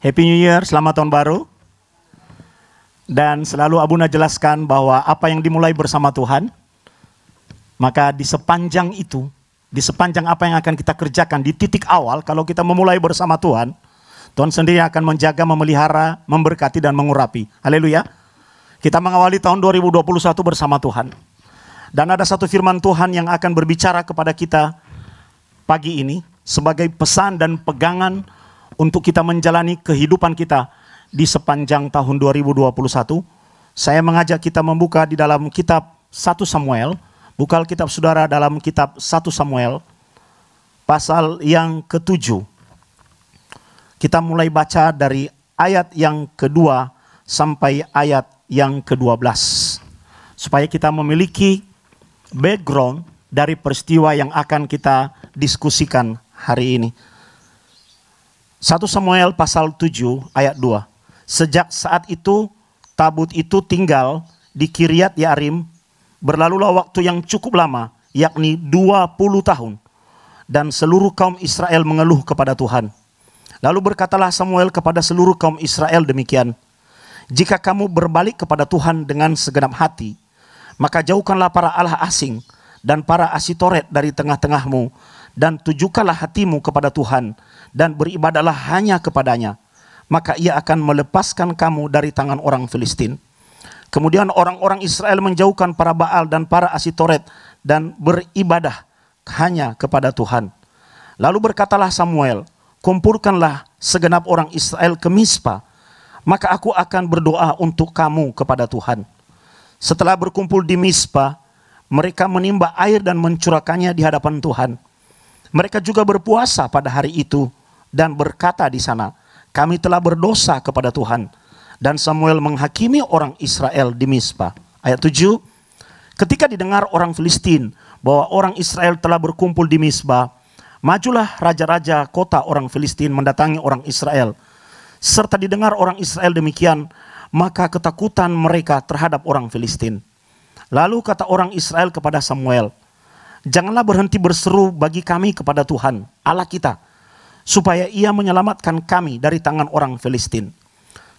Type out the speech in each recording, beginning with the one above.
Happy New Year, selamat tahun baru. Dan selalu Abuna jelaskan bahwa apa yang dimulai bersama Tuhan, maka di sepanjang itu, di sepanjang apa yang akan kita kerjakan di titik awal, kalau kita memulai bersama Tuhan, Tuhan sendiri akan menjaga, memelihara, memberkati dan mengurapi. Haleluya. Kita mengawali tahun 2021 bersama Tuhan. Dan ada satu firman Tuhan yang akan berbicara kepada kita pagi ini sebagai pesan dan pegangan untuk kita menjalani kehidupan kita di sepanjang tahun 2021. Saya mengajak kita membuka di dalam kitab 1 Samuel. Buka kitab saudara dalam kitab 1 Samuel pasal yang ke-7. Kita mulai baca dari ayat yang kedua sampai ayat yang ke-12. Supaya kita memiliki background dari peristiwa yang akan kita diskusikan hari ini. 1 Samuel pasal 7 ayat 2. Sejak saat itu tabut itu tinggal di Kiryat Yearim. Berlalulah waktu yang cukup lama, yakni 20 tahun. Dan seluruh kaum Israel mengeluh kepada Tuhan. Lalu berkatalah Samuel kepada seluruh kaum Israel demikian. Jika kamu berbalik kepada Tuhan dengan segenap hati, maka jauhkanlah para allah asing dan para asitoret dari tengah-tengahmu, dan tujukanlah hatimu kepada Tuhan, dan beribadahlah hanya kepadanya. Maka ia akan melepaskan kamu dari tangan orang Filistin. Kemudian orang-orang Israel menjauhkan para Baal dan para asitoret, dan beribadah hanya kepada Tuhan. Lalu berkatalah Samuel, kumpulkanlah segenap orang Israel ke Mispa, maka aku akan berdoa untuk kamu kepada Tuhan. Setelah berkumpul di Mispa, mereka menimba air dan mencurahkannya di hadapan Tuhan. Mereka juga berpuasa pada hari itu dan berkata di sana, kami telah berdosa kepada Tuhan. Dan Samuel menghakimi orang Israel di Mispa. Ayat 7, ketika didengar orang Filistin bahwa orang Israel telah berkumpul di Mispa, majulah raja-raja kota orang Filistin mendatangi orang Israel. Serta didengar orang Israel demikian, maka ketakutan mereka terhadap orang Filistin. Lalu kata orang Israel kepada Samuel, janganlah berhenti berseru bagi kami kepada Tuhan, Allah kita, supaya ia menyelamatkan kami dari tangan orang Filistin.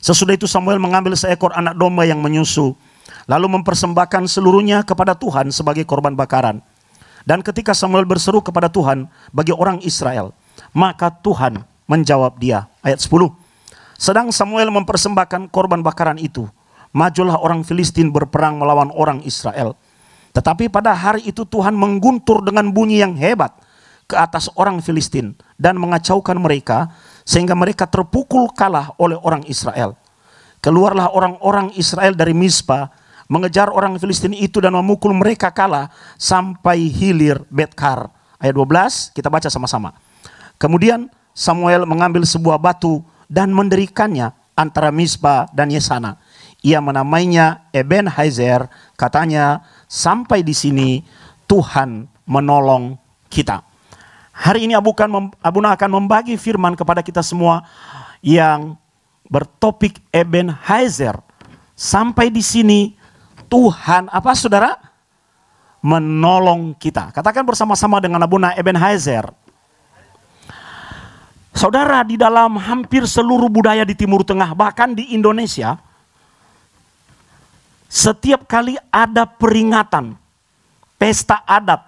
Sesudah itu Samuel mengambil seekor anak domba yang menyusu, lalu mempersembahkan seluruhnya kepada Tuhan sebagai korban bakaran. Dan ketika Samuel berseru kepada Tuhan bagi orang Israel, maka Tuhan menjawab dia. Ayat 10. Sedang Samuel mempersembahkan korban bakaran itu, majulah orang Filistin berperang melawan orang Israel. Tetapi pada hari itu Tuhan mengguntur dengan bunyi yang hebat ke atas orang Filistin dan mengacaukan mereka sehingga mereka terpukul kalah oleh orang Israel. Keluarlah orang-orang Israel dari Mispa mengejar orang Filistin itu dan memukul mereka kalah sampai hilir Betkar. Ayat 12 kita baca sama-sama. Kemudian Samuel mengambil sebuah batu dan mendirikannya antara Mispa dan Yesana. Ia menamainya Ebenhazer, katanya, sampai di sini Tuhan menolong kita. Hari ini Abuna akan membagi firman kepada kita semua yang bertopik Ebenhazer. Sampai di sini Tuhan apa saudara? Menolong kita. Katakan bersama-sama dengan Abuna, Ebenhazer. Saudara, di dalam hampir seluruh budaya di Timur Tengah, bahkan di Indonesia, setiap kali ada peringatan, pesta adat,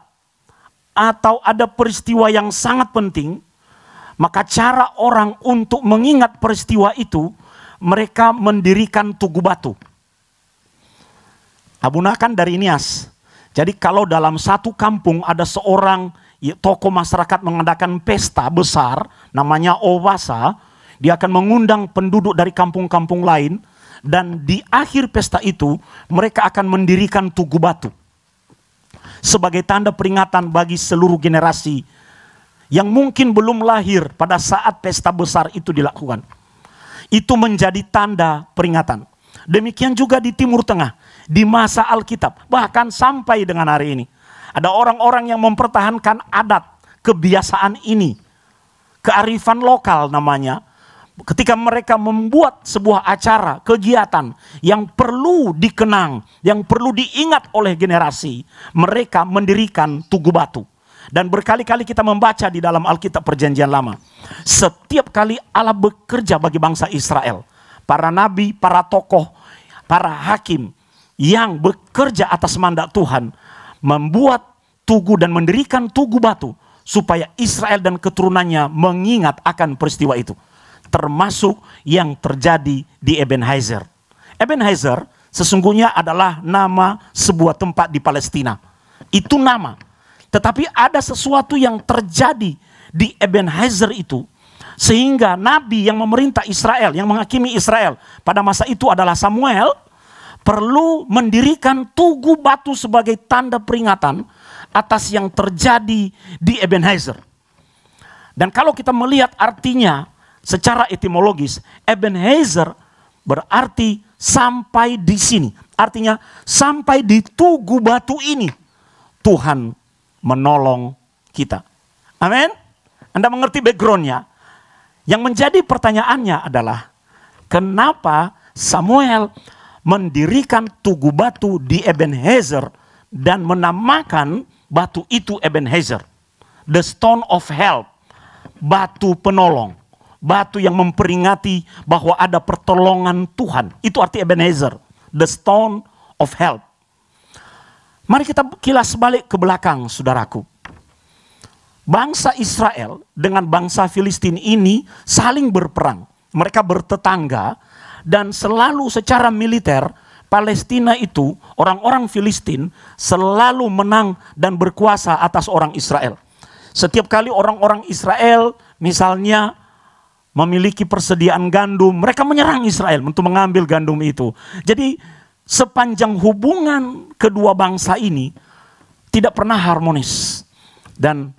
atau ada peristiwa yang sangat penting, maka cara orang untuk mengingat peristiwa itu, mereka mendirikan tugu batu. Abuna kan dari Nias. Jadi kalau dalam satu kampung ada seorang tokoh masyarakat mengadakan pesta besar, namanya Owasa, dia akan mengundang penduduk dari kampung-kampung lain, dan di akhir pesta itu mereka akan mendirikan tugu batu sebagai tanda peringatan bagi seluruh generasi yang mungkin belum lahir pada saat pesta besar itu dilakukan. Itu menjadi tanda peringatan. Demikian juga di Timur Tengah, di masa Alkitab, bahkan sampai dengan hari ini. Ada orang-orang yang mempertahankan adat, kebiasaan ini, kearifan lokal namanya. Ketika mereka membuat sebuah acara, kegiatan yang perlu dikenang, yang perlu diingat oleh generasi, mereka mendirikan tugu batu. Dan berkali-kali kita membaca di dalam Alkitab Perjanjian Lama. Setiap kali Allah bekerja bagi bangsa Israel, para nabi, para tokoh, para hakim yang bekerja atas mandat Tuhan, membuat tugu dan mendirikan tugu batu supaya Israel dan keturunannya mengingat akan peristiwa itu. Termasuk yang terjadi di Ebenezer. Ebenezer sesungguhnya adalah nama sebuah tempat di Palestina. Itu nama. Tetapi ada sesuatu yang terjadi di Ebenezer itu, sehingga nabi yang memerintah Israel, yang menghakimi Israel pada masa itu adalah Samuel, perlu mendirikan tugu batu sebagai tanda peringatan atas yang terjadi di Ebenezer. Dan kalau kita melihat artinya secara etimologis, Ebenezer berarti sampai di sini. Artinya sampai di tugu batu ini Tuhan menolong kita. Amin. Anda mengerti backgroundnya? Yang menjadi pertanyaannya adalah, kenapa Samuel mendirikan tugu batu di Ebenezer dan menamakan batu itu Ebenezer, the stone of help, batu penolong, batu yang memperingati bahwa ada pertolongan Tuhan. Itu arti Ebenezer, the stone of help. Mari kita kilas balik ke belakang, saudaraku. Bangsa Israel dengan bangsa Filistin ini saling berperang. Mereka bertetangga dan selalu secara militer Palestina itu, orang-orang Filistin selalu menang dan berkuasa atas orang Israel. Setiap kali orang-orang Israel misalnya memiliki persediaan gandum, mereka menyerang Israel untuk mengambil gandum itu. Jadi sepanjang hubungan kedua bangsa ini tidak pernah harmonis. Dan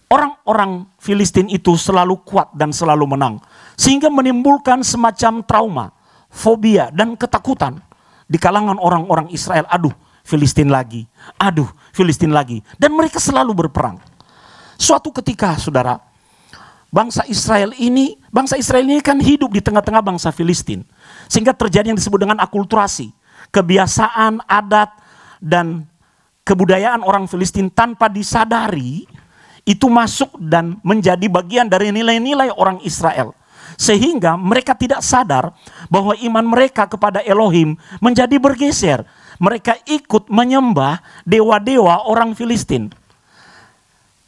orang-orang Filistin itu selalu kuat dan selalu menang. Sehingga menimbulkan semacam trauma, fobia dan ketakutan di kalangan orang-orang Israel. Aduh, Filistin lagi. Aduh, Filistin lagi. Dan mereka selalu berperang. Suatu ketika, saudara, bangsa Israel ini kan hidup di tengah-tengah bangsa Filistin. Sehingga terjadi yang disebut dengan akulturasi. Kebiasaan, adat, dan kebudayaan orang Filistin tanpa disadari itu masuk dan menjadi bagian dari nilai-nilai orang Israel. Sehingga mereka tidak sadar bahwa iman mereka kepada Elohim menjadi bergeser. Mereka ikut menyembah dewa-dewa orang Filistin.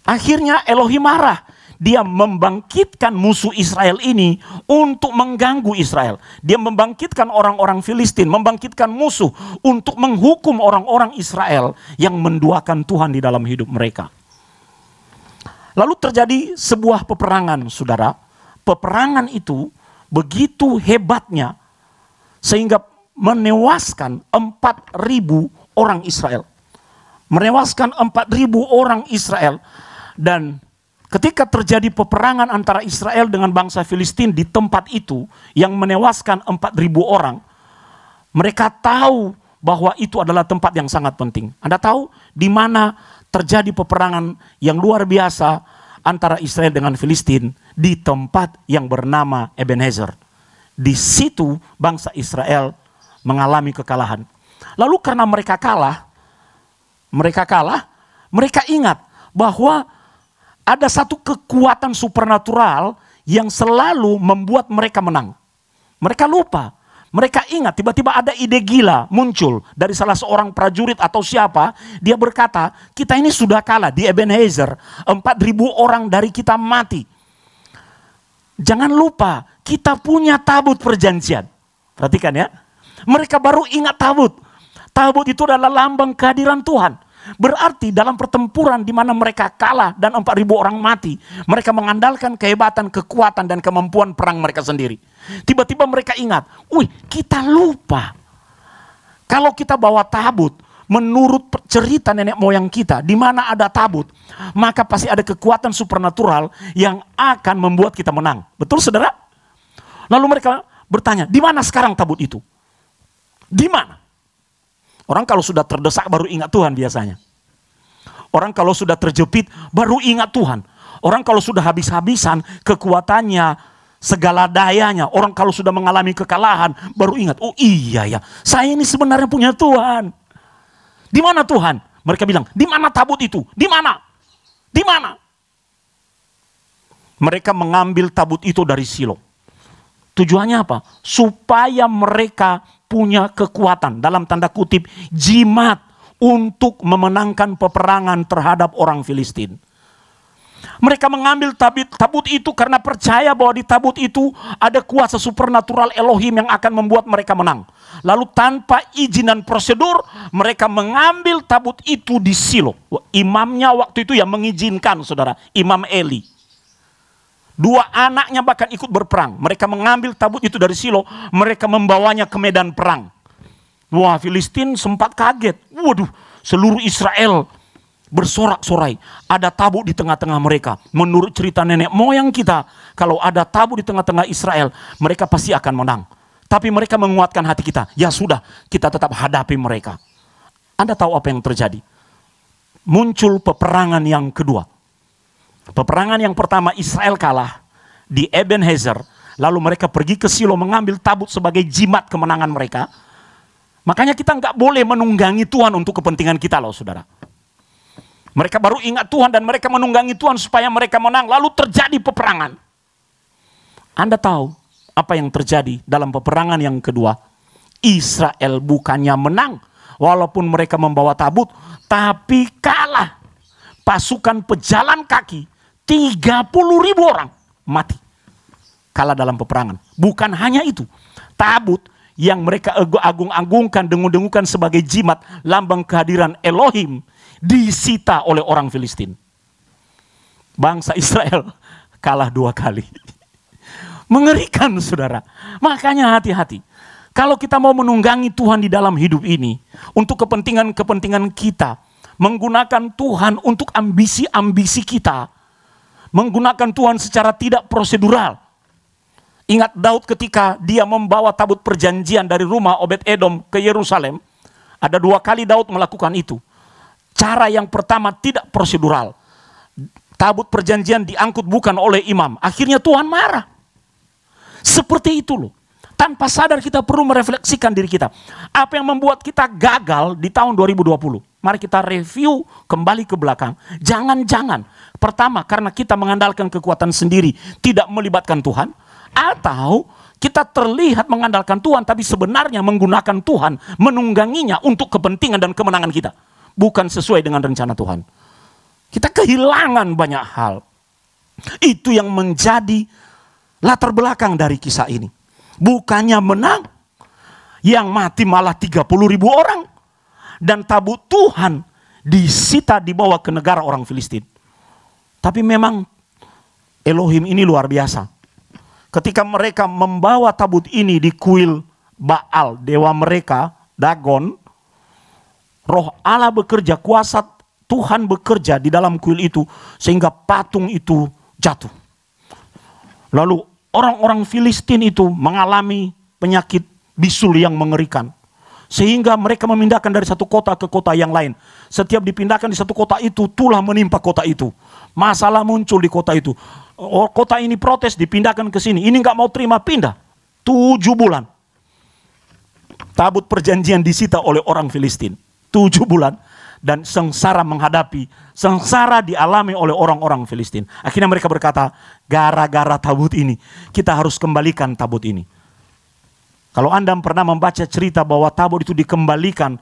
Akhirnya Elohim marah. Dia membangkitkan musuh Israel ini untuk mengganggu Israel. Dia membangkitkan orang-orang Filistin, membangkitkan musuh untuk menghukum orang-orang Israel yang menduakan Tuhan di dalam hidup mereka. Lalu terjadi sebuah peperangan, saudara. Peperangan itu begitu hebatnya sehingga menewaskan 4.000 orang Israel. Menewaskan 4.000 orang Israel. Dan ketika terjadi peperangan antara Israel dengan bangsa Filistin di tempat itu yang menewaskan 4.000 orang, mereka tahu bahwa itu adalah tempat yang sangat penting. Anda tahu di mana terjadi peperangan yang luar biasa antara Israel dengan Filistin? Di tempat yang bernama Ebenezer. Di situ bangsa Israel mengalami kekalahan. Lalu karena mereka kalah, mereka ingat bahwa ada satu kekuatan supernatural yang selalu membuat mereka menang. Mereka lupa. Mereka ingat tiba-tiba ada ide gila muncul dari salah seorang prajurit atau siapa. Dia berkata, kita ini sudah kalah di Ebenezer. 4.000 orang dari kita mati. Jangan lupa kita punya tabut perjanjian. Perhatikan ya. Mereka baru ingat tabut. Tabut itu adalah lambang kehadiran Tuhan. Berarti dalam pertempuran di mana mereka kalah dan 4.000 orang mati, mereka mengandalkan kehebatan, kekuatan dan kemampuan perang mereka sendiri. Tiba-tiba mereka ingat, kita lupa. Kalau kita bawa tabut, menurut cerita nenek moyang kita, di mana ada tabut, maka pasti ada kekuatan supernatural yang akan membuat kita menang. Betul saudara? Lalu mereka bertanya, di mana sekarang tabut itu? Di mana? Orang kalau sudah terdesak baru ingat Tuhan biasanya. Orang kalau sudah terjepit baru ingat Tuhan. Orang kalau sudah habis-habisan kekuatannya, segala dayanya. Orang kalau sudah mengalami kekalahan baru ingat. Oh iya ya, saya ini sebenarnya punya Tuhan. Di mana Tuhan? Mereka bilang, di mana tabut itu? Di mana? Di mana? Mereka mengambil tabut itu dari Silo. Tujuannya apa? Supaya mereka punya kekuatan, dalam tanda kutip, jimat untuk memenangkan peperangan terhadap orang Filistin. Mereka mengambil tabut itu karena percaya bahwa di tabut itu ada kuasa supernatural Elohim yang akan membuat mereka menang. Lalu tanpa izin dan prosedur, mereka mengambil tabut itu di Silo. Imamnya waktu itu yang mengizinkan, saudara, Imam Eli. 2 anaknya bahkan ikut berperang. Mereka mengambil tabut itu dari Silo, mereka membawanya ke medan perang. Wah, Filistin sempat kaget. Waduh, seluruh Israel bersorak-sorai. Ada tabut di tengah-tengah mereka. Menurut cerita nenek moyang kita, kalau ada tabut di tengah-tengah Israel, mereka pasti akan menang. Tapi mereka menguatkan hati kita. Ya sudah, kita tetap hadapi mereka. Anda tahu apa yang terjadi? Muncul peperangan yang kedua. Peperangan yang pertama Israel kalah di Ebenezer. Lalu mereka pergi ke Silo mengambil tabut sebagai jimat kemenangan mereka. Makanya kita nggak boleh menunggangi Tuhan untuk kepentingan kita loh, saudara. Mereka baru ingat Tuhan dan mereka menunggangi Tuhan supaya mereka menang. Lalu terjadi peperangan. Anda tahu apa yang terjadi dalam peperangan yang kedua? Israel bukannya menang. Walaupun mereka membawa tabut, tapi kalah. Pasukan pejalan kaki 30.000 orang mati. Kalah dalam peperangan. Bukan hanya itu. Tabut yang mereka agung-agungkan, dengung-dengungkan sebagai jimat, lambang kehadiran Elohim, disita oleh orang Filistin. Bangsa Israel kalah 2 kali. Mengerikan, saudara. Makanya hati-hati. Kalau kita mau menunggangi Tuhan di dalam hidup ini, untuk kepentingan-kepentingan kita, menggunakan Tuhan untuk ambisi-ambisi kita, menggunakan Tuhan secara tidak prosedural. Ingat Daud ketika dia membawa tabut perjanjian dari rumah Obed-Edom ke Yerusalem, ada 2 kali Daud melakukan itu. Cara yang pertama tidak prosedural. Tabut perjanjian diangkut bukan oleh imam. Akhirnya Tuhan marah. Seperti itu loh. Tanpa sadar kita perlu merefleksikan diri kita. Apa yang membuat kita gagal di tahun 2020? Mari kita review kembali ke belakang. Jangan-jangan pertama karena kita mengandalkan kekuatan sendiri, tidak melibatkan Tuhan. Atau kita terlihat mengandalkan Tuhan tapi sebenarnya menggunakan Tuhan, menungganginya untuk kepentingan dan kemenangan kita. Bukan sesuai dengan rencana Tuhan. Kita kehilangan banyak hal. Itu yang menjadi latar belakang dari kisah ini. Bukannya menang, yang mati malah 30.000 orang. Dan tabut Tuhan disita dibawa ke negara orang Filistin. Tapi memang Elohim ini luar biasa. Ketika mereka membawa tabut ini di kuil Baal, dewa mereka, Dagon, roh Allah bekerja, kuasa Tuhan bekerja di dalam kuil itu, sehingga patung itu jatuh. Lalu orang-orang Filistin itu mengalami penyakit bisul yang mengerikan. Sehingga mereka memindahkan dari satu kota ke kota yang lain. Setiap dipindahkan di satu kota itu, tulah menimpa kota itu. Masalah muncul di kota itu. Kota ini protes, dipindahkan ke sini. Ini nggak mau terima, pindah. 7 bulan. Tabut perjanjian disita oleh orang Filistin. 7 bulan. Dan sengsara sengsara dialami oleh orang-orang Filistin. Akhirnya mereka berkata, gara-gara tabut ini, kita harus kembalikan tabut ini. Kalau Anda pernah membaca cerita bahwa tabut itu dikembalikan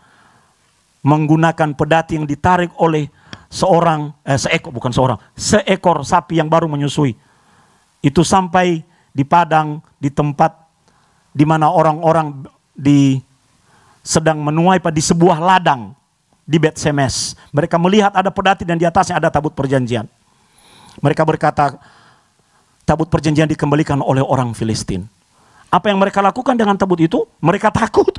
menggunakan pedati yang ditarik oleh seekor sapi yang baru menyusui. Itu sampai di padang, di tempat di mana orang-orang sedang menuai di sebuah ladang di Bet-Semes. Mereka melihat ada pedati dan di atasnya ada tabut perjanjian. Mereka berkata, tabut perjanjian dikembalikan oleh orang Filistin. Apa yang mereka lakukan dengan tabut itu? Mereka takut.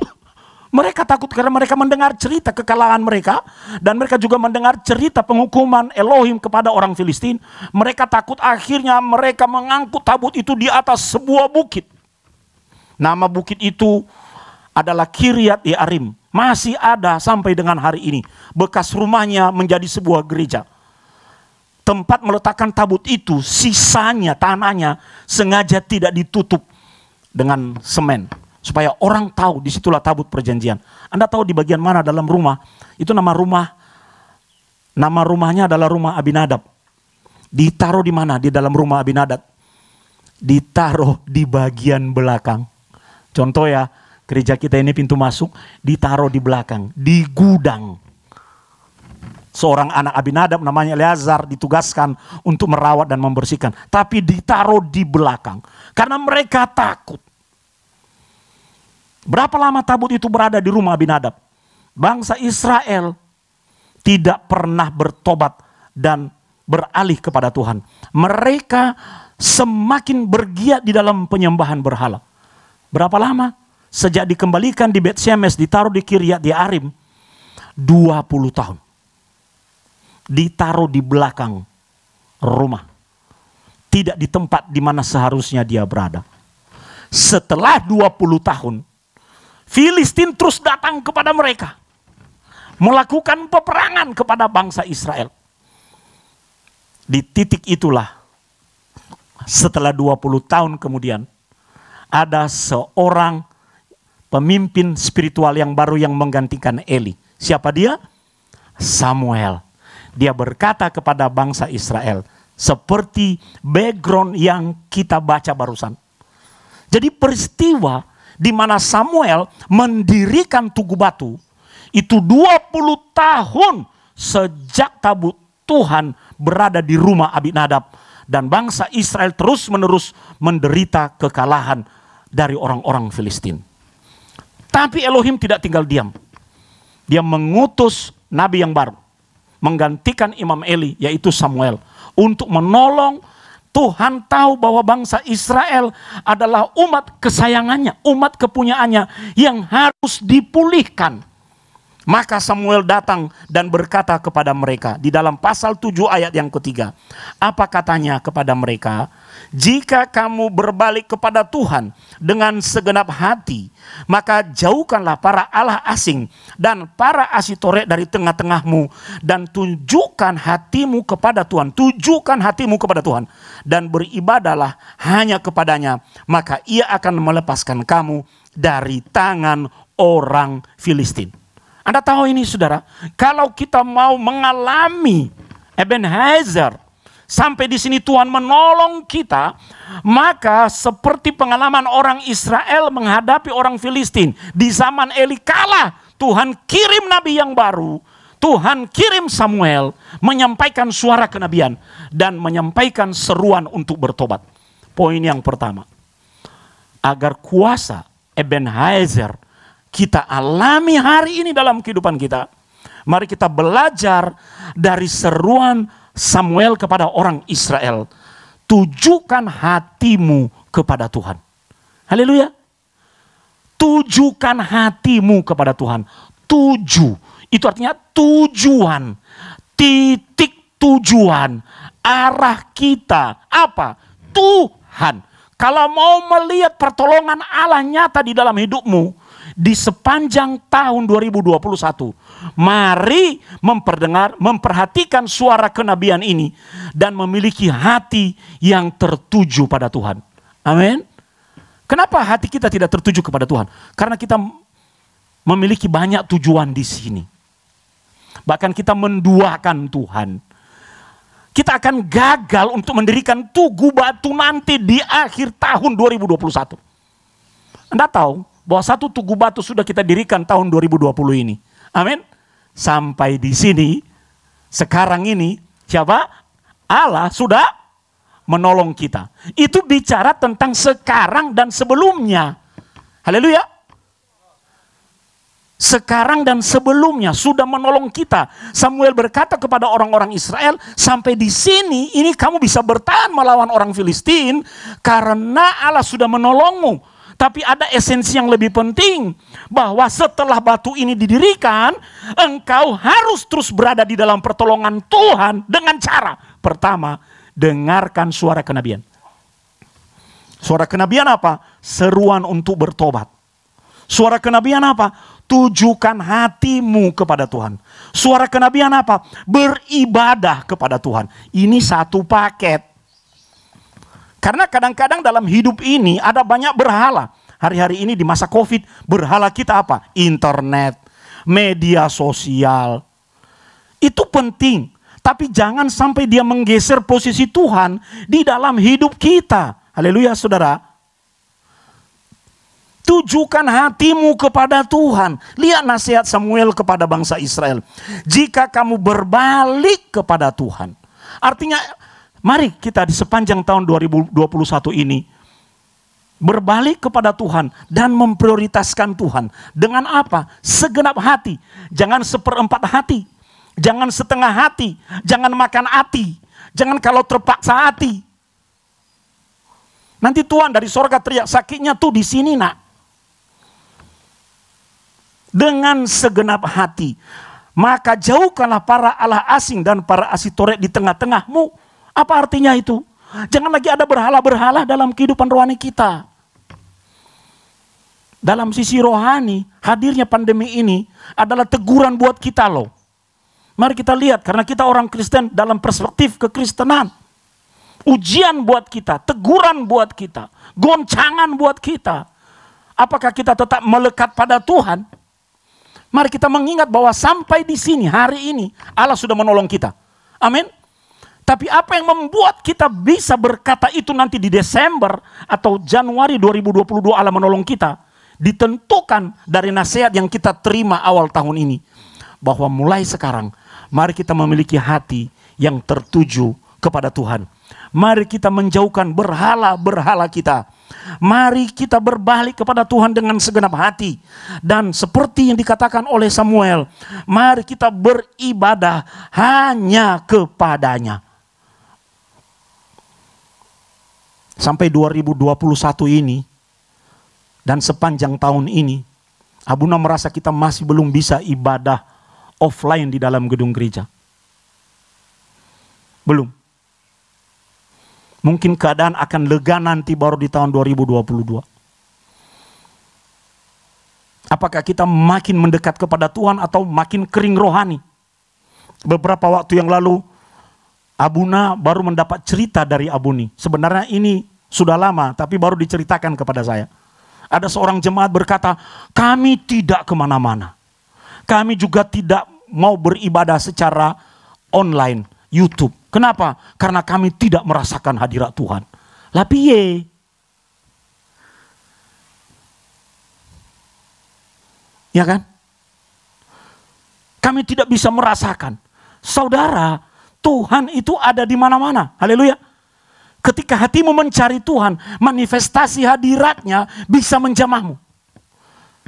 Mereka takut karena mereka mendengar cerita kekalahan mereka. Dan mereka juga mendengar cerita penghukuman Elohim kepada orang Filistin. Mereka takut, akhirnya mereka mengangkut tabut itu di atas sebuah bukit. Nama bukit itu adalah Kiryat Yearim. Masih ada sampai dengan hari ini. Bekas rumahnya menjadi sebuah gereja. Tempat meletakkan tabut itu, sisanya, tanahnya sengaja tidak ditutup dengan semen, supaya orang tahu disitulah tabut perjanjian. Anda tahu di bagian mana dalam rumah? Itu nama rumahnya adalah rumah Abinadab. Ditaruh di mana? Di dalam rumah Abinadab. Ditaruh di bagian belakang. Contoh ya, gereja kita ini pintu masuk ditaruh di belakang, di gudang. Seorang anak Abinadab namanya Eleazar ditugaskan untuk merawat dan membersihkan. Tapi ditaruh di belakang. Karena mereka takut. Berapa lama tabut itu berada di rumah Abinadab? Bangsa Israel tidak pernah bertobat dan beralih kepada Tuhan. Mereka semakin bergiat di dalam penyembahan berhala. Berapa lama? Sejak dikembalikan di Bet Shemesh, ditaruh di Kiryat Yearim, 20 tahun. Ditaruh di belakang rumah. Tidak di tempat di mana seharusnya dia berada. Setelah 20 tahun, Filistin terus datang kepada mereka. Melakukan peperangan kepada bangsa Israel. Di titik itulah, setelah 20 tahun kemudian, ada seorang pemimpin spiritual yang baru yang menggantikan Eli. Siapa dia? Samuel. Dia berkata kepada bangsa Israel, seperti background yang kita baca barusan. Jadi peristiwa di mana Samuel mendirikan Tugu Batu, itu 20 tahun sejak tabut Tuhan berada di rumah Abinadab. Dan bangsa Israel terus menerus menderita kekalahan dari orang-orang Filistin. Tapi Elohim tidak tinggal diam. Dia mengutus nabi yang baru. Menggantikan Imam Eli, yaitu Samuel. Untuk menolong. Tuhan tahu bahwa bangsa Israel adalah umat kesayangannya. Umat kepunyaannya yang harus dipulihkan. Maka Samuel datang dan berkata kepada mereka di dalam pasal 7 ayat yang ketiga. Apa katanya kepada mereka? Jika kamu berbalik kepada Tuhan dengan segenap hati, maka jauhkanlah para allah asing dan para Asitoret dari tengah-tengahmu dan tunjukkan hatimu kepada Tuhan. Tujukan hatimu kepada Tuhan dan beribadahlah hanya kepadanya, maka ia akan melepaskan kamu dari tangan orang Filistin. Anda tahu ini saudara, kalau kita mau mengalami Ebenezer, sampai di sini Tuhan menolong kita, maka seperti pengalaman orang Israel menghadapi orang Filistin. Di zaman Eli kalah, Tuhan kirim nabi yang baru, Tuhan kirim Samuel, menyampaikan suara kenabian, dan menyampaikan seruan untuk bertobat. Poin yang pertama, agar kuasa Ebenezer kita alami hari ini dalam kehidupan kita, mari kita belajar dari seruan Samuel kepada orang Israel. Tujukan hatimu kepada Tuhan. Haleluya. Tujukan hatimu kepada Tuhan. Tuju, itu artinya tujuan. Titik tujuan. Arah kita. Apa? Tuhan. Kalau mau melihat pertolongan Allah nyata di dalam hidupmu, di sepanjang tahun 2021, mari memperhatikan suara kenabian ini dan memiliki hati yang tertuju pada Tuhan. Amin. Kenapa hati kita tidak tertuju kepada Tuhan? Karena kita memiliki banyak tujuan di sini. Bahkan kita menduakan Tuhan. Kita akan gagal untuk mendirikan Tugu Batu nanti di akhir tahun 2021. Anda tahu bahwa satu Tugu Batu sudah kita dirikan tahun 2020 ini. Amin. Sampai di sini, sekarang ini, siapa? Allah sudah menolong kita. Itu bicara tentang sekarang dan sebelumnya. Haleluya. Sekarang dan sebelumnya sudah menolong kita. Samuel berkata kepada orang-orang Israel, sampai di sini, ini kamu bisa bertahan melawan orang Filistin, karena Allah sudah menolongmu. Tapi ada esensi yang lebih penting, bahwa setelah batu ini didirikan, engkau harus terus berada di dalam pertolongan Tuhan dengan cara, pertama, dengarkan suara kenabian. Suara kenabian apa? Seruan untuk bertobat. Suara kenabian apa? Tujukan hatimu kepada Tuhan. Suara kenabian apa? Beribadah kepada Tuhan. Ini satu paket. Karena kadang-kadang dalam hidup ini ada banyak berhala. Hari-hari ini di masa COVID, berhala kita apa? Internet, media sosial. Itu penting. Tapi jangan sampai dia menggeser posisi Tuhan di dalam hidup kita. Haleluya saudara. Tujukan hatimu kepada Tuhan. Lihat nasihat Samuel kepada bangsa Israel. Jika kamu berbalik kepada Tuhan. Artinya mari kita di sepanjang tahun 2021 ini berbalik kepada Tuhan dan memprioritaskan Tuhan. Dengan apa? Segenap hati. Jangan seperempat hati. Jangan setengah hati. Jangan makan hati. Jangan kalau terpaksa hati. Nanti Tuhan dari sorga teriak, sakitnya tuh di sini nak. Dengan segenap hati. Maka jauhkanlah para Allah asing dan para asitoret di tengah-tengahmu. Apa artinya itu? Jangan lagi ada berhala-berhala dalam kehidupan rohani kita. Dalam sisi rohani, hadirnya pandemi ini adalah teguran buat kita loh. Mari kita lihat, karena kita orang Kristen dalam perspektif kekristenan. Ujian buat kita, teguran buat kita, goncangan buat kita. Apakah kita tetap melekat pada Tuhan? Mari kita mengingat bahwa sampai di sini, hari ini, Allah sudah menolong kita. Amin. Tapi apa yang membuat kita bisa berkata itu nanti di Desember atau Januari 2022 Allah menolong kita, ditentukan dari nasihat yang kita terima awal tahun ini. Bahwa mulai sekarang, mari kita memiliki hati yang tertuju kepada Tuhan. Mari kita menjauhkan berhala-berhala kita. Mari kita berbalik kepada Tuhan dengan segenap hati. Dan seperti yang dikatakan oleh Samuel, mari kita beribadah hanya kepadanya. Sampai 2021 ini, dan sepanjang tahun ini, Abuna merasa kita masih belum bisa ibadah offline di dalam gedung gereja. Belum. Mungkin keadaan akan lega nanti baru di tahun 2022. Apakah kita makin mendekat kepada Tuhan atau makin kering rohani? Beberapa waktu yang lalu, Abuna baru mendapat cerita dari Abuni. Sebenarnya ini sudah lama, tapi baru diceritakan kepada saya. Ada seorang jemaat berkata, kami tidak kemana-mana. Kami juga tidak mau beribadah secara online, YouTube. Kenapa? Karena kami tidak merasakan hadirat Tuhan. Lah piye? Ya kan? Kami tidak bisa merasakan. Saudara, Tuhan itu ada di mana-mana. Haleluya. Ketika hatimu mencari Tuhan, manifestasi hadiratnya bisa menjamahmu.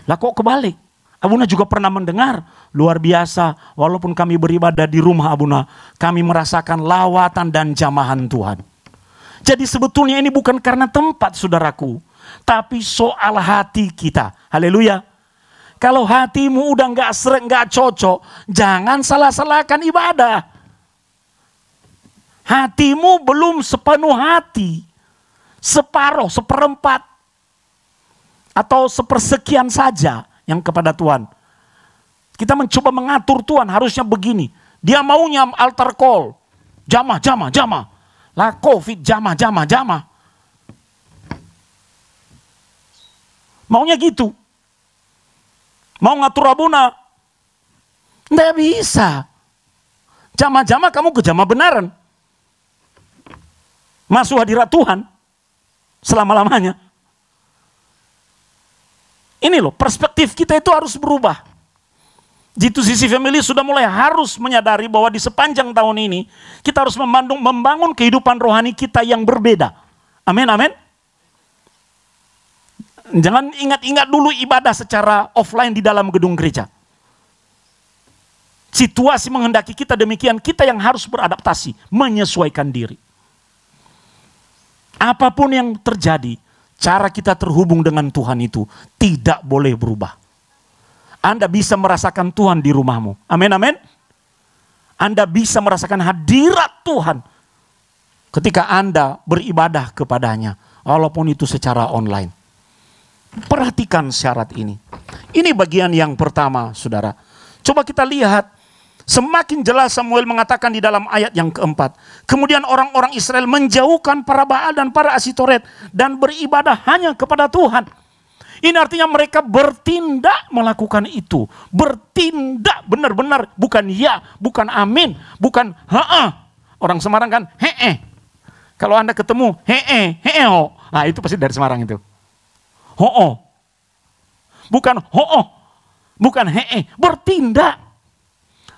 Lah kok kebalik? Abuna juga pernah mendengar, luar biasa, walaupun kami beribadah di rumah Abuna, kami merasakan lawatan dan jamahan Tuhan. Jadi sebetulnya ini bukan karena tempat saudaraku, tapi soal hati kita. Haleluya. Kalau hatimu udah gak seret, gak cocok, jangan salah-salahkan ibadah. Hatimu belum sepenuh hati, separuh, seperempat, atau sepersekian saja yang kepada Tuhan. Kita mencoba mengatur Tuhan, harusnya begini. Dia maunya altar call, jamah. Lah COVID, jamah. Maunya gitu. Mau ngatur Abuna, nggak bisa. Jamah kamu ke jamah benaran. Masuk hadirat Tuhan selama-lamanya. Ini loh, perspektif kita itu harus berubah. Di sisi family sudah mulai harus menyadari bahwa di sepanjang tahun ini kita harus membangun kehidupan rohani kita yang berbeda. Amin, amin. Jangan ingat-ingat dulu ibadah secara offline di dalam gedung gereja. Situasi menghendaki kita demikian, kita yang harus beradaptasi, menyesuaikan diri. Apapun yang terjadi, cara kita terhubung dengan Tuhan itu tidak boleh berubah. Anda bisa merasakan Tuhan di rumahmu. Amin, amin. Anda bisa merasakan hadirat Tuhan ketika Anda beribadah kepadanya, walaupun itu secara online. Perhatikan syarat ini. Ini bagian yang pertama, saudara. Coba kita lihat. Semakin jelas Samuel mengatakan di dalam ayat yang keempat. Kemudian orang-orang Israel menjauhkan para Baal dan para Asitoret dan beribadah hanya kepada Tuhan. Ini artinya mereka bertindak melakukan itu. Bertindak benar-benar, bukan ya, bukan amin, bukan ha-ah. Orang Semarang kan he-eh. Kalau Anda ketemu he-eh, he-eh-ho. Nah itu pasti dari Semarang itu. Ho-oh. Bukan ho-oh. Bukan he-eh. Bertindak.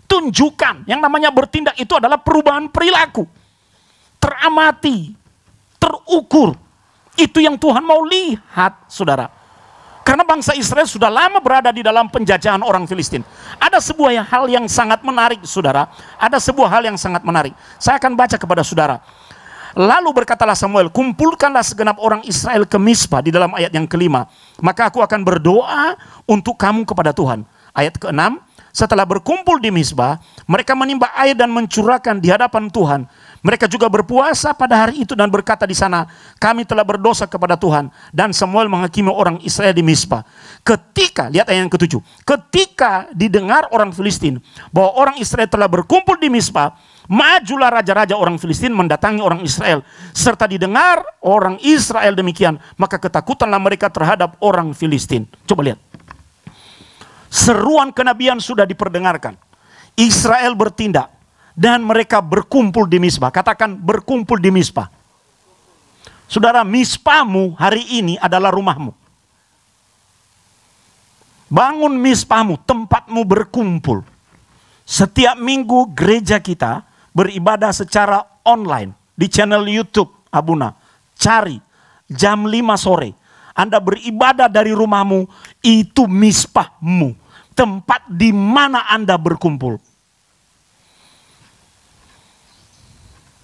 Tunjukkan. Yang namanya bertindak itu adalah perubahan perilaku. Teramati. Terukur. Itu yang Tuhan mau lihat, saudara. Karena bangsa Israel sudah lama berada di dalam penjajahan orang Filistin. Ada sebuah hal yang sangat menarik, saudara. Ada sebuah hal yang sangat menarik. Saya akan baca kepada saudara. Lalu berkatalah Samuel, kumpulkanlah segenap orang Israel ke Mispa di dalam ayat yang kelima. Maka aku akan berdoa untuk kamu kepada Tuhan. Ayat ke-6, setelah berkumpul di Mispa, mereka menimba air dan mencurahkan di hadapan Tuhan. Mereka juga berpuasa pada hari itu dan berkata di sana, kami telah berdosa kepada Tuhan. Dan Samuel menghakimi orang Israel di Mispa. Ketika, lihat ayat yang ke-7. Ketika didengar orang Filistin bahwa orang Israel telah berkumpul di Mispa, majulah raja-raja orang Filistin mendatangi orang Israel. Serta didengar orang Israel demikian, maka ketakutanlah mereka terhadap orang Filistin. Coba lihat. Seruan kenabian sudah diperdengarkan. Israel bertindak. Dan mereka berkumpul di Mispa. Katakan berkumpul di Mispa. Saudara, Mispamu hari ini adalah rumahmu. Bangun Mispamu, tempatmu berkumpul. Setiap minggu gereja kita beribadah secara online. Di channel YouTube Abuna. Cari jam 5 sore. Anda beribadah dari rumahmu, itu Mispahmu. Tempat di mana Anda berkumpul.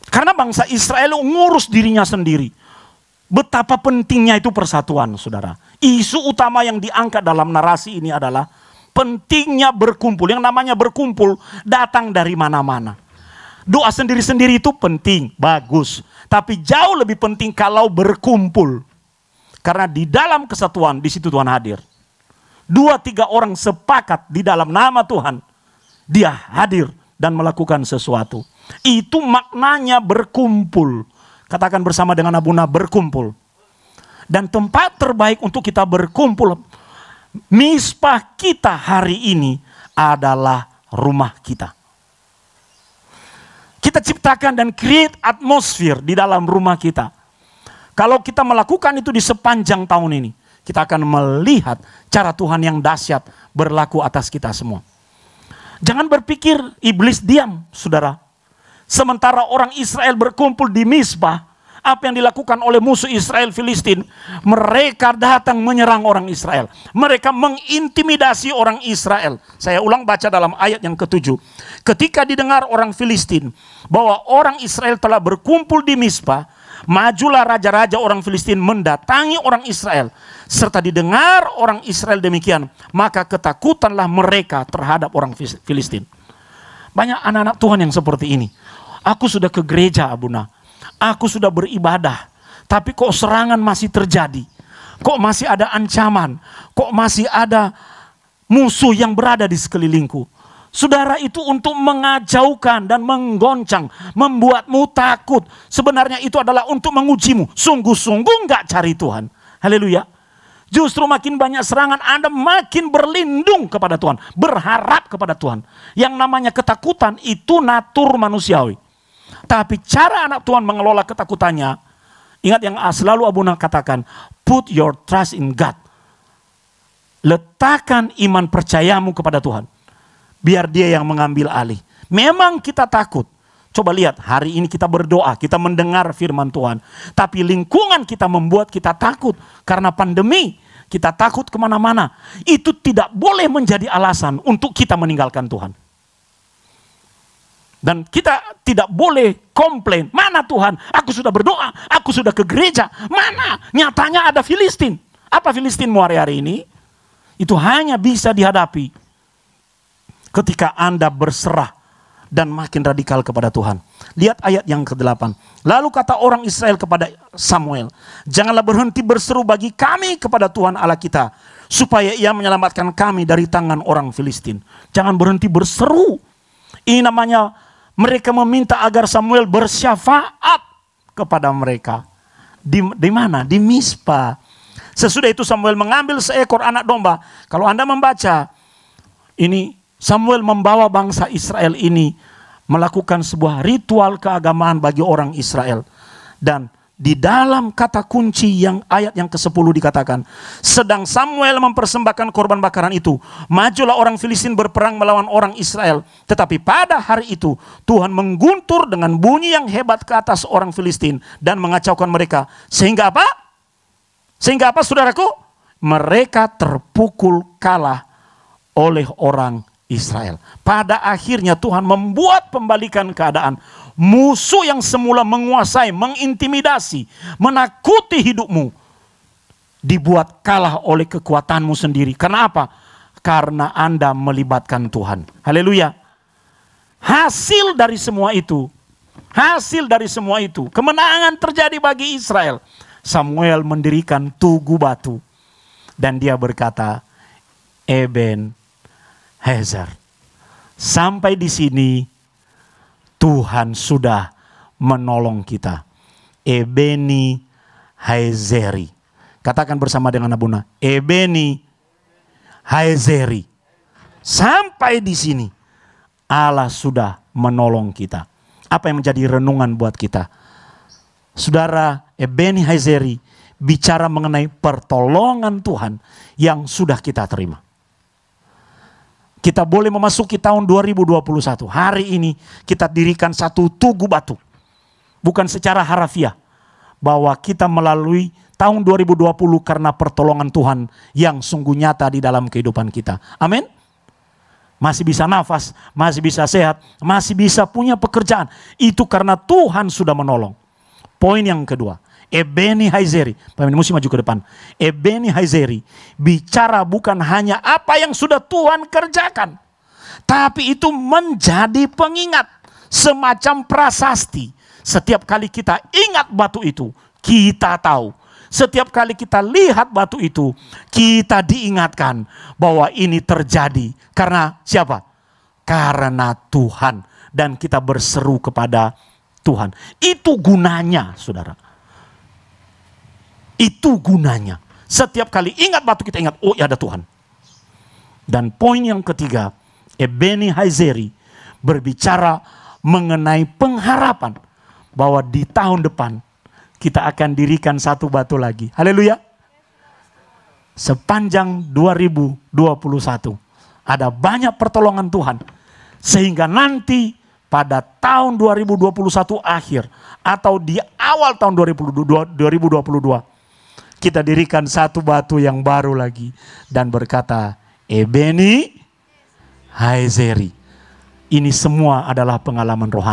Karena bangsa Israel ngurus dirinya sendiri. Betapa pentingnya itu persatuan, saudara. Isu utama yang diangkat dalam narasi ini adalah pentingnya berkumpul. Yang namanya berkumpul datang dari mana-mana. Doa sendiri-sendiri itu penting, bagus. Tapi jauh lebih penting kalau berkumpul. Karena di dalam kesatuan, di situ Tuhan hadir. 2-3 orang sepakat di dalam nama Tuhan. Dia hadir dan melakukan sesuatu. Itu maknanya berkumpul. Katakan bersama dengan Abuna, berkumpul. Dan tempat terbaik untuk kita berkumpul, Mispah kita hari ini adalah rumah kita. Kita ciptakan dan create atmosfer di dalam rumah kita. Kalau kita melakukan itu di sepanjang tahun ini, kita akan melihat cara Tuhan yang dahsyat berlaku atas kita semua. Jangan berpikir iblis diam, saudara. Sementara orang Israel berkumpul di Misbah, apa yang dilakukan oleh musuh Israel Filistin? Mereka datang menyerang orang Israel. Mereka mengintimidasi orang Israel. Saya ulang baca dalam ayat yang ke-7. Ketika didengar orang Filistin bahwa orang Israel telah berkumpul di Misbah, majulah raja-raja orang Filistin mendatangi orang Israel. Serta didengar orang Israel demikian, maka ketakutanlah mereka terhadap orang Filistin. Banyak anak-anak Tuhan yang seperti ini. Aku sudah ke gereja, Abuna. Aku sudah beribadah. Tapi kok serangan masih terjadi? Kok masih ada ancaman? Kok masih ada musuh yang berada di sekelilingku? Saudara, itu untuk mengajaukan dan menggoncang, membuatmu takut. Sebenarnya itu adalah untuk mengujimu. Sungguh-sungguh enggak cari Tuhan. Haleluya. Justru makin banyak serangan, Anda makin berlindung kepada Tuhan. Berharap kepada Tuhan. Yang namanya ketakutan itu natur manusiawi. Tapi cara anak Tuhan mengelola ketakutannya, ingat yang selalu Abuna katakan, put your trust in God. Letakkan iman percayamu kepada Tuhan. Biar dia yang mengambil alih. Memang kita takut. Coba lihat, hari ini kita berdoa, kita mendengar firman Tuhan. Tapi lingkungan kita membuat kita takut. Karena pandemi, kita takut kemana-mana. Itu tidak boleh menjadi alasan untuk kita meninggalkan Tuhan. Dan kita tidak boleh komplain. Mana Tuhan? Aku sudah berdoa, aku sudah ke gereja. Mana? Nyatanya ada Filistin. Apa Filistinmu hari-hari ini? Itu hanya bisa dihadapi ketika Anda berserah dan makin radikal kepada Tuhan. Lihat ayat yang ke-8. Lalu kata orang Israel kepada Samuel, janganlah berhenti berseru bagi kami kepada Tuhan Allah kita, supaya ia menyelamatkan kami dari tangan orang Filistin. Jangan berhenti berseru. Ini namanya mereka meminta agar Samuel bersyafaat kepada mereka. Di mana? Di Mispa. Sesudah itu Samuel mengambil seekor anak domba. Kalau Anda membaca, ini Samuel membawa bangsa Israel ini melakukan sebuah ritual keagamaan bagi orang Israel. Dan di dalam kata kunci yang ayat yang ke-10 dikatakan, sedang Samuel mempersembahkan korban bakaran itu, majulah orang Filistin berperang melawan orang Israel. Tetapi pada hari itu Tuhan mengguntur dengan bunyi yang hebat ke atas orang Filistin dan mengacaukan mereka. Sehingga apa? Sehingga apa, saudaraku? Mereka terpukul kalah oleh orang Israel. Pada akhirnya Tuhan membuat pembalikan keadaan. Musuh yang semula menguasai, mengintimidasi, menakuti hidupmu, dibuat kalah oleh kekuatanmu sendiri. Karena apa? Karena Anda melibatkan Tuhan. Haleluya. Hasil dari semua itu, kemenangan terjadi bagi Israel. Samuel mendirikan tugu batu. Dan dia berkata, Eben Hezer. Sampai di sini Tuhan sudah menolong kita. Ebeni Haezeri. Katakan bersama dengan Abuna, Ebeni Haezeri. Sampai di sini Allah sudah menolong kita. Apa yang menjadi renungan buat kita? Saudara, Ebeni Haezeri bicara mengenai pertolongan Tuhan yang sudah kita terima. Kita boleh memasuki tahun 2021. Hari ini kita dirikan satu tugu batu. Bukan secara harafiah. Bahwa kita melalui tahun 2020 karena pertolongan Tuhan yang sungguh nyata di dalam kehidupan kita. Amin. Masih bisa nafas, masih bisa sehat, masih bisa punya pekerjaan. Itu karena Tuhan sudah menolong. Poin yang kedua. Ebeni Haezeri, pemimpin mesti maju ke depan. Ebeni Haezeri bicara bukan hanya apa yang sudah Tuhan kerjakan, tapi itu menjadi pengingat, semacam prasasti. Setiap kali kita ingat batu itu, kita tahu. Setiap kali kita lihat batu itu, kita diingatkan bahwa ini terjadi karena siapa? Karena Tuhan, dan kita berseru kepada Tuhan. Itu gunanya, saudara. Itu gunanya. Setiap kali ingat batu kita ingat, oh ya ada Tuhan. Dan poin yang ketiga, Ebeni Haezeri berbicara mengenai pengharapan bahwa di tahun depan kita akan dirikan satu batu lagi. Haleluya. Sepanjang 2021 ada banyak pertolongan Tuhan. Sehingga nanti pada tahun 2021 akhir atau di awal tahun 2022 kita dirikan satu batu yang baru lagi dan berkata, Ebeni Haezeri. Ini semua adalah pengalaman rohani.